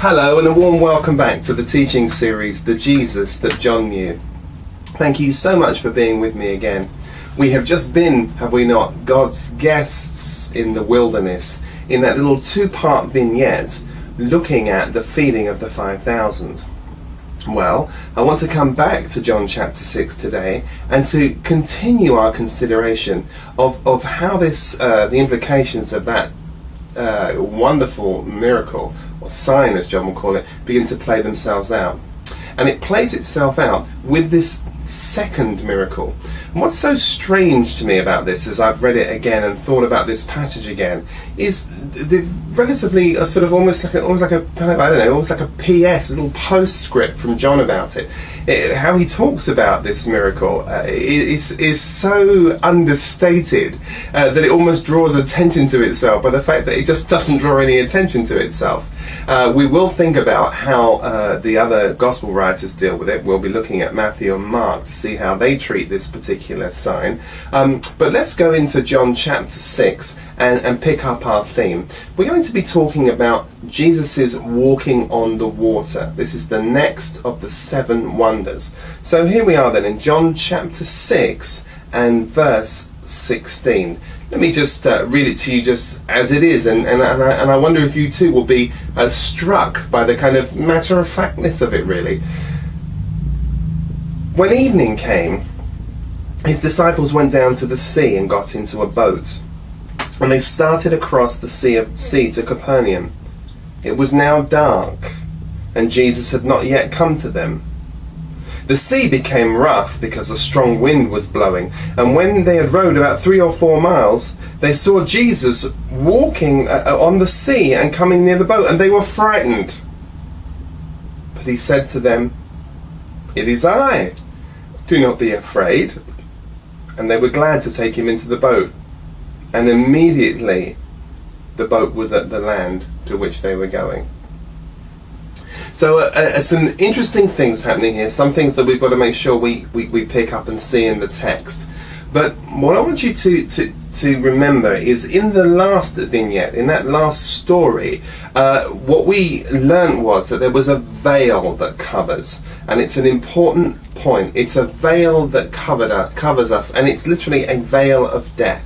Hello and a warm welcome back to the teaching series, The Jesus That John Knew. Thank you so much for being with me again. We have just been, have we not, God's guests in the wilderness in that little two-part vignette looking at the feeding of the 5,000. Well, I want to come back to John chapter 6 today and to continue our consideration of how this, the implications of that wonderful miracle, or sign as John will call it, begin to play themselves out. And it plays itself out with this second miracle. And what's so strange to me about this, as I've read it again and thought about this passage again, is the relatively sort of almost like a kind of, I don't know, almost like a PS, a little postscript from John about it. How he talks about this miracle is so understated that it almost draws attention to itself by the fact that it just doesn't draw any attention to itself. We will think about how the other gospel writers deal with it. We'll be looking at Matthew and Mark to see how they treat this particular sign. But let's go into John chapter 6 and pick up our theme. We're going to be talking about Jesus' walking on the water. This is the next of the 7 wonders. So here we are then in John chapter 6 and verse 16. Let me just read it to you just as it is, and I wonder if you too will be struck by the kind of matter-of-factness of it, really. When evening came, his disciples went down to the sea and got into a boat, and they started across the sea to Capernaum. It was now dark, and Jesus had not yet come to them. The sea became rough because a strong wind was blowing, and when they had rowed about 3 or 4 miles, they saw Jesus walking on the sea and coming near the boat, and they were frightened. But he said to them, "It is I. Do not be afraid." And they were glad to take him into the boat, and immediately the boat was at the land to which they were going. So some interesting things happening here, some things that we've got to make sure we pick up and see in the text. But what I want you to remember is in the last vignette, in that last story, what we learnt was that there was a veil that covers, and it's an important point. It's a veil that covers us, and it's literally a veil of death.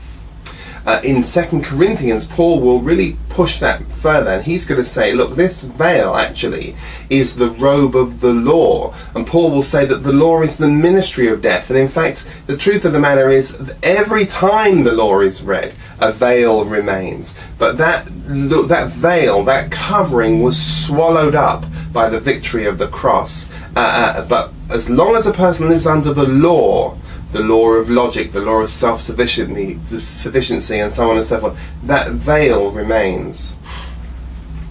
In 2 Corinthians, Paul will really push that further, and he's going to say, look, this veil actually is the robe of the law, and Paul will say that the law is the ministry of death. And in fact, the truth of the matter is that every time the law is read, a veil remains, but that veil, that covering, was swallowed up by the victory of the cross. But as long as a person lives under the law of logic, the law of self-sufficiency, and so on and so forth, that veil remains.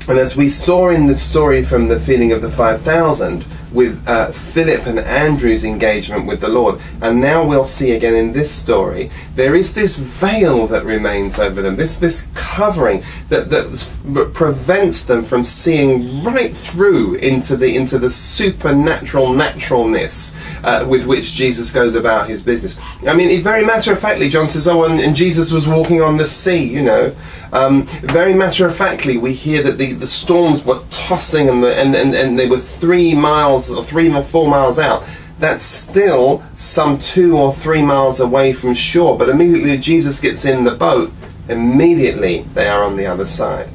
And as we saw in the story from the feeding of the 5,000, with Philip and Andrew's engagement with the Lord, and now we'll see again in this story, there is this veil that remains over them, this covering that prevents them from seeing right through into the supernatural naturalness with which Jesus goes about his business. I mean, it's very matter-of-factly, John says, and Jesus was walking on the sea, you know. Very matter-of-factly, we hear that the storms were tossing and they were 3 miles or 3 or 4 miles out. That's still some 2 or 3 miles away from shore, but immediately Jesus gets in the boat, immediately they are on the other side.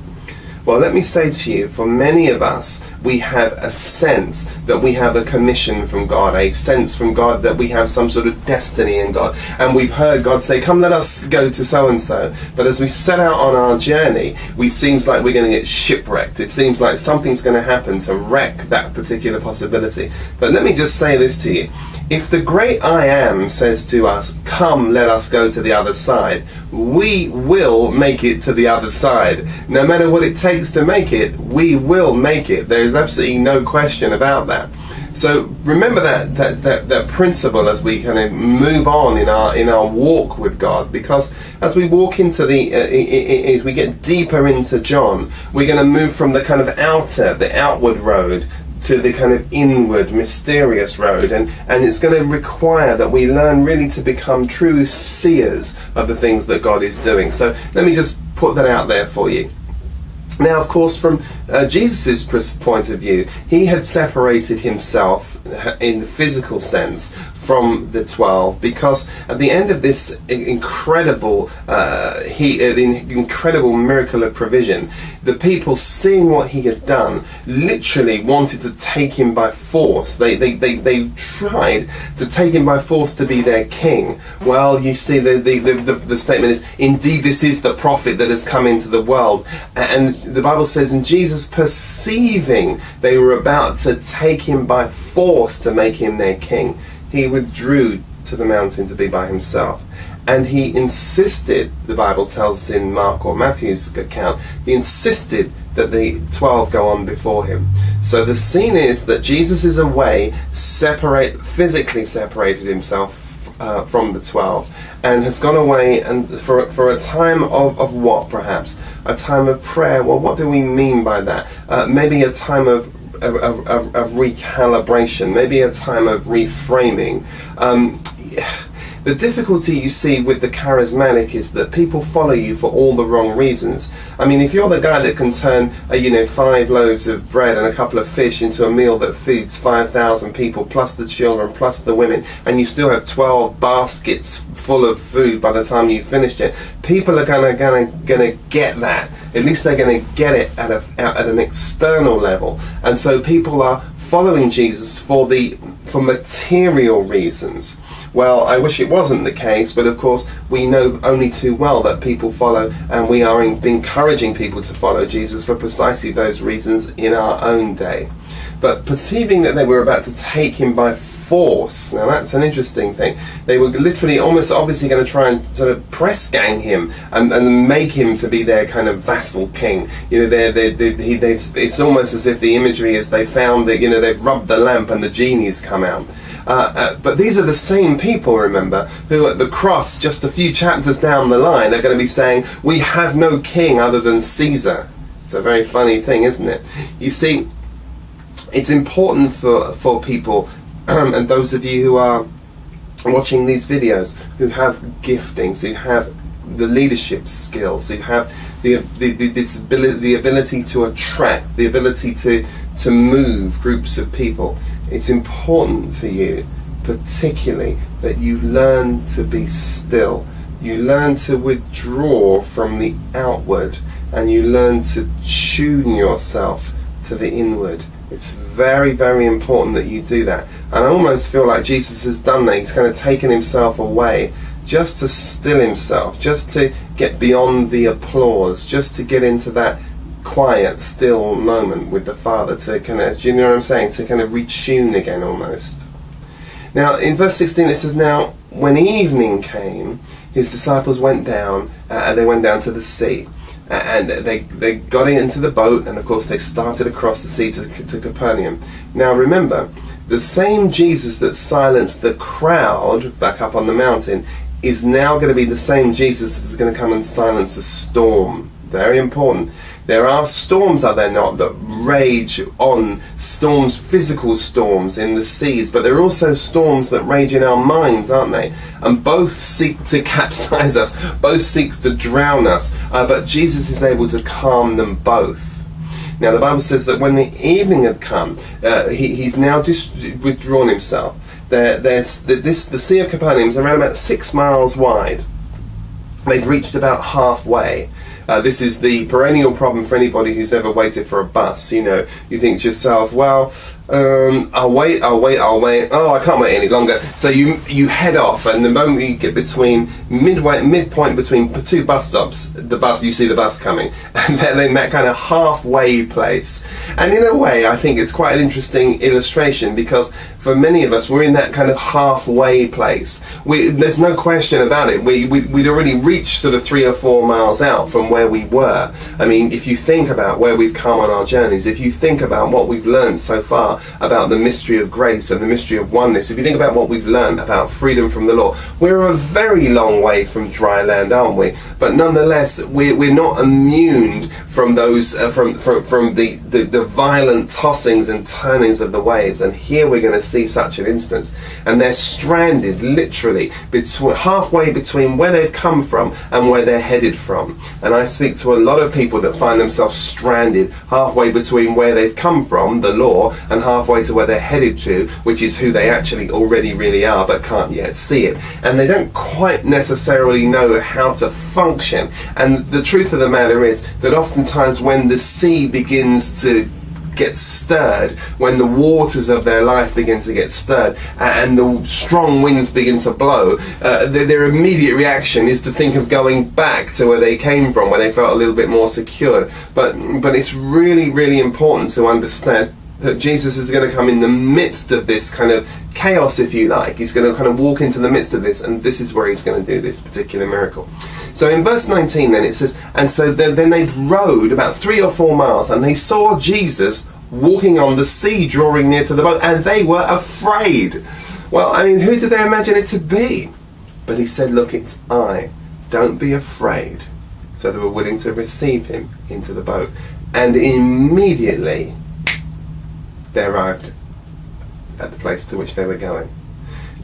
Well, let me say to you, for many of us, we have a sense that we have a commission from God, a sense from God that we have some sort of destiny in God. And we've heard God say, come, let us go to so-and-so. But as we set out on our journey, it seems like we're going to get shipwrecked. It seems like something's going to happen to wreck that particular possibility. But let me just say this to you. If the great I Am says to us, come, let us go to the other side, we will make it to the other side. No matter what it takes to make it, we will make it. There is absolutely no question about that. So remember that principle as we kind of move on in our walk with God, because as we walk into as we get deeper into John, we're going to move from the kind of the outward road to the kind of inward, mysterious road, and it's going to require that we learn really to become true seers of the things that God is doing. So let me just put that out there for you. Now, of course, from Jesus' point of view, he had separated himself in the physical sense from the 12, because at the end of this incredible incredible miracle of provision, the people, seeing what he had done, literally wanted to take him by force. They tried to take him by force to be their king. Well, you see, the statement is, indeed this is the prophet that has come into the world. And the Bible says, and Jesus, perceiving they were about to take him by force to make him their king, he withdrew to the mountain to be by himself. And he insisted, the Bible tells us in Mark or Matthew's account, he insisted that the 12 go on before him. So the scene is that Jesus is away, physically separated himself from the 12, and has gone away and for a time of what, perhaps? A time of prayer. Well, what do we mean by that? Maybe a time of recalibration, maybe a time of reframing. The difficulty you see with the charismatic is that people follow you for all the wrong reasons. I mean, if you're the guy that can turn 5 loaves of bread and a couple of fish into a meal that feeds 5,000 people, plus the children, plus the women, and you still have 12 baskets full of food by the time you've finished it, people are gonna get that. At least they're gonna get it at an external level. And so people are following Jesus for material reasons. Well, I wish it wasn't the case, but of course we know only too well that people follow, and we are encouraging people to follow Jesus for precisely those reasons in our own day. But perceiving that they were about to take him by force, now that's an interesting thing. They were literally almost obviously going to try and sort of press gang him and make him to be their kind of vassal king. It's almost as if the imagery is they found that they've rubbed the lamp and the genie's come out. But these are the same people, remember, who at the cross, just a few chapters down the line, are going to be saying, we have no king other than Caesar. It's a very funny thing, isn't it? You see, it's important for people, and those of you who are watching these videos, who have giftings, who have the leadership skills, who have the ability to attract, the ability to move groups of people. It's important for you, particularly, that you learn to be still. You learn to withdraw from the outward, and you learn to tune yourself to the inward. It's very, very important that you do that. And I almost feel like Jesus has done that. He's kind of taken himself away just to still himself, just to get beyond the applause, just to get into that quiet, still moment with the Father, to kind of, do you know what I'm saying, to kind of retune again almost. Now in verse 16 it says, now when evening came, his disciples went down, they went down to the sea, and they got into the boat, and of course they started across the sea to Capernaum. Now remember, the same Jesus that silenced the crowd back up on the mountain is now going to be the same Jesus that's going to come and silence the storm. Very important. There are storms, are there not, that rage on, storms, physical storms in the seas, but there are also storms that rage in our minds, aren't they? And both seek to capsize us, both seek to drown us, but Jesus is able to calm them both. Now the Bible says that when the evening had come, he's now just withdrawn himself. The Sea of Capernaum is around about 6 miles wide. They'd reached about halfway. This is the perennial problem for anybody who's ever waited for a bus. You think to yourself, well, I'll wait. Oh, I can't wait any longer. So you head off, and the moment you get between midpoint between 2 bus stops, you see the bus coming, and then in that kind of halfway place. And in a way, I think it's quite an interesting illustration, because for many of us, we're in that kind of halfway place. There's no question about it. We'd already reached sort of 3 or 4 miles out from where we were. I mean, if you think about where we've come on our journeys, if you think about what we've learned so far, are about the mystery of grace and the mystery of oneness, if you think about what we've learned about freedom from the law, we're a very long way from dry land, aren't we? But nonetheless, we're not immune from those from the violent tossings and turnings of the waves. And here we're going to see such an instance, and they're stranded literally halfway between where they've come from and where they're headed from. And I speak to a lot of people that find themselves stranded halfway between where they've come from, the law, and halfway to where they're headed to, which is who they actually already really are, but can't yet see it. And they don't quite necessarily know how to function. And the truth of the matter is that oftentimes when the sea begins to get stirred, when the waters of their life begin to get stirred, and the strong winds begin to blow, their immediate reaction is to think of going back to where they came from, where they felt a little bit more secure. But it's really, really important to understand that Jesus is going to come in the midst of this kind of chaos, if you like. He's going to kind of walk into the midst of this, and this is where he's going to do this particular miracle. So in verse 19 then it says, and so then they rowed about 3 or 4 miles, and they saw Jesus walking on the sea, drawing near to the boat, and they were afraid. Well, I mean, who did they imagine it to be? But he said, look, it's I. Don't be afraid. So they were willing to receive him into the boat. And immediately they arrived at the place to which they were going.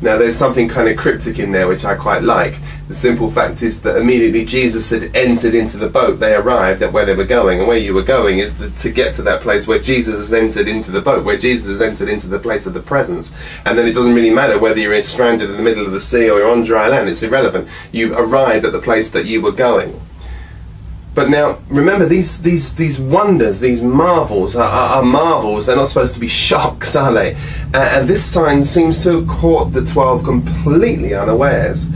Now there's something kind of cryptic in there which I quite like. The simple fact is that immediately Jesus had entered into the boat, they arrived at where they were going. And where you were going is to get to that place where Jesus has entered into the boat, where Jesus has entered into the place of the presence. And then it doesn't really matter whether you're stranded in the middle of the sea or you're on dry land, it's irrelevant. You've arrived at the place that you were going. But now, remember, these wonders, these marvels are marvels. They're not supposed to be shocks, are they? And this sign seems to have caught the 12 completely unawares.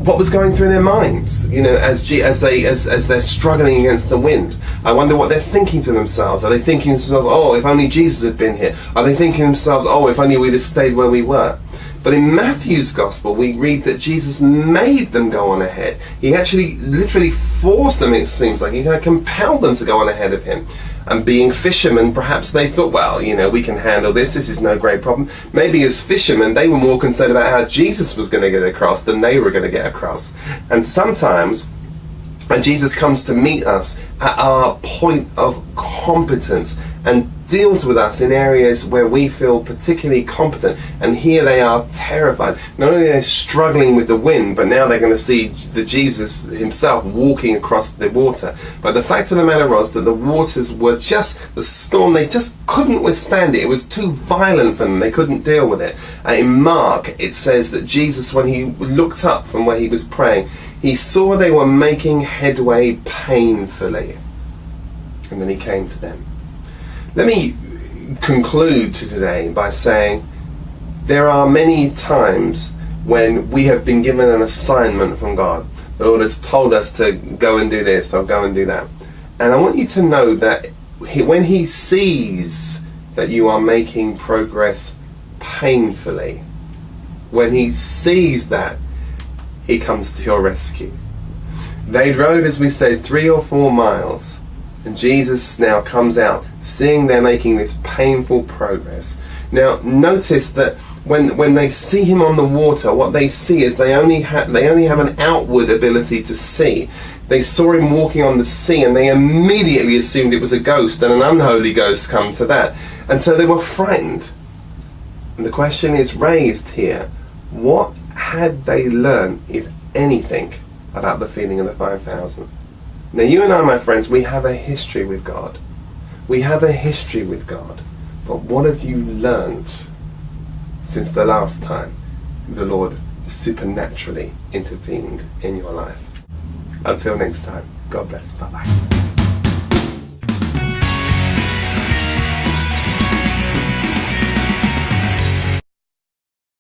What was going through their minds, you know, as they're struggling against the wind? I wonder what they're thinking to themselves. Are they thinking to themselves, oh, if only Jesus had been here? Are they thinking to themselves, oh, if only we'd have stayed where we were? But in Matthew's Gospel, we read that Jesus made them go on ahead. He actually literally forced them, it seems like. He kind of compelled them to go on ahead of him. And being fishermen, perhaps they thought, well, you know, we can handle this. This is no great problem. Maybe as fishermen, they were more concerned about how Jesus was going to get across than they were going to get across. And sometimes when Jesus comes to meet us at our point of competence and deals with us in areas where we feel particularly competent, and here they are terrified. Not only are they struggling with the wind, but now they're going to see the Jesus himself walking across the water. But the fact of the matter was that the waters were just, the storm, they just couldn't withstand it. It was too violent for them. They couldn't deal with it. In Mark, it says that Jesus, when he looked up from where he was praying, he saw they were making headway painfully. And then he came to them. Let me conclude today by saying there are many times when we have been given an assignment from God. The Lord has told us to go and do this or go and do that. And I want you to know that when he sees that you are making progress painfully, when he sees that, he comes to your rescue. They rode, as we said, 3 or 4 miles. And Jesus now comes out, seeing they're making this painful progress. Now, notice that when they see him on the water, what they see is they only have an outward ability to see. They saw him walking on the sea, and they immediately assumed it was a ghost, and an unholy ghost come to that. And so they were frightened. And the question is raised here: what had they learned, if anything, about the feeding of the 5,000? Now, you and I, my friends, we have a history with God. We have a history with God. But what have you learnt since the last time the Lord supernaturally intervened in your life? Until next time, God bless. Bye-bye.